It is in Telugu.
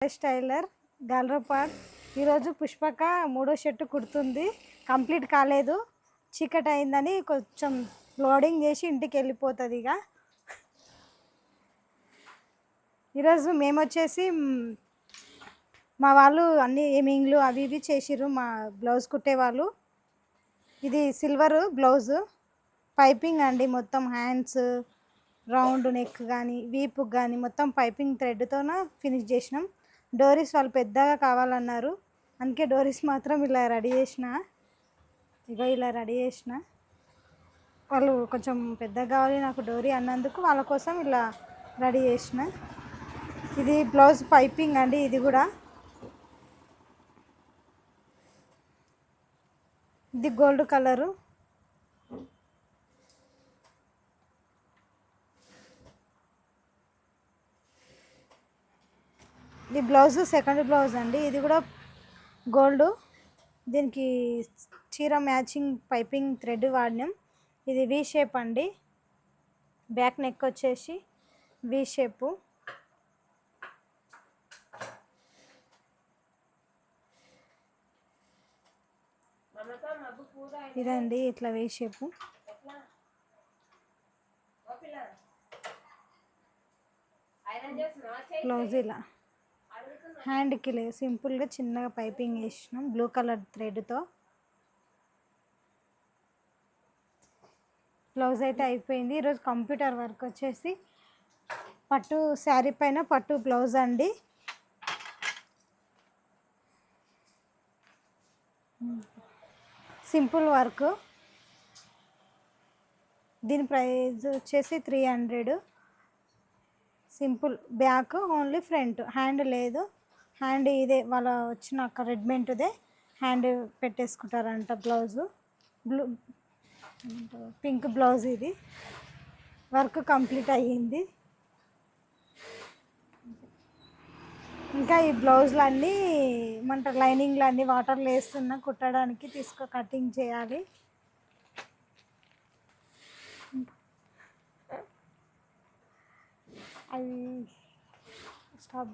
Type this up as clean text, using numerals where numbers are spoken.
టైలర్ గల్రపాడ్. ఈరోజు పుష్పక మూడో షర్టు కుడుతుంది. కంప్లీట్ కాలేదు, చీకటి అయిందని కొంచెం లోడింగ్ చేసి ఇంటికి వెళ్ళిపోతుంది. ఇక ఈరోజు మేము వచ్చేసి మా వాళ్ళు అన్ని ఏమింగ్లు అవి ఇవి చేసిర్రు. మా బ్లౌజ్ కుట్టేవాళ్ళు. ఇది సిల్వర్ బ్లౌజు పైపింగ్ అండి. మొత్తం హ్యాండ్స్, రౌండ్ నెక్ కానీ వీపు కానీ మొత్తం పైపింగ్ థ్రెడ్తోన ఫినిష్ చేసినాం. డోరీస్ వాళ్ళు పెద్దగా కావాలన్నారు, అందుకే డోరీస్ మాత్రం ఇలా రెడీ చేసిన. ఇగో ఇలా రెడీ చేసిన. వాళ్ళు కొంచెం పెద్దగా కావాలి నాకు డోరీ అన్నందుకు వాళ్ళ కోసం ఇలా రెడీ చేసిన. ఇది బ్లౌజ్ పైపింగ్ అండి. ఇది కూడా ఇది గోల్డ్ కలరు. ఈ బ్లౌజ్ సెకండ్ బ్లౌజ్ అండి. ఇది కూడా గోల్డ్. దీనికి చీర మ్యాచింగ్ పైపింగ్ థ్రెడ్ వాడినాం. ఇది వి షేప్ అండి. బ్యాక్ నెక్ వచ్చేసి వి షేపు. ఇదండి ఇట్లా వి షేపు. బ్లౌజ్ ఇలా హ్యాండ్కి లేదు, సింపుల్గా చిన్నగా పైపింగ్ వేసినాం బ్లూ కలర్ థ్రెడ్తో. బ్లౌజ్ అయితే అయిపోయింది. ఈరోజు కంప్యూటర్ వర్క్ వచ్చేసి పట్టు శారీ పైన పట్టు బ్లౌజ్ అండి. Simple work. దీని ప్రైస్ వచ్చేసి 300. Simple back, only front, hand లేదు. హ్యాండ్ ఇదే వాళ్ళ వచ్చిన అక్కడ రెడ్మెంట్దే హ్యాండ్ పెట్టేసుకుంటారంట. Blouse blue pink blouse. ఇది వర్క్ కంప్లీట్ అయ్యింది. ఇంకా ఈ బ్లౌజులు అన్నీ ఏమంటారు లైనింగ్లు అన్నీ వాటర్లో వేస్తున్నా కుట్టడానికి కటింగ్ చేయాలి. అవి స్టాప్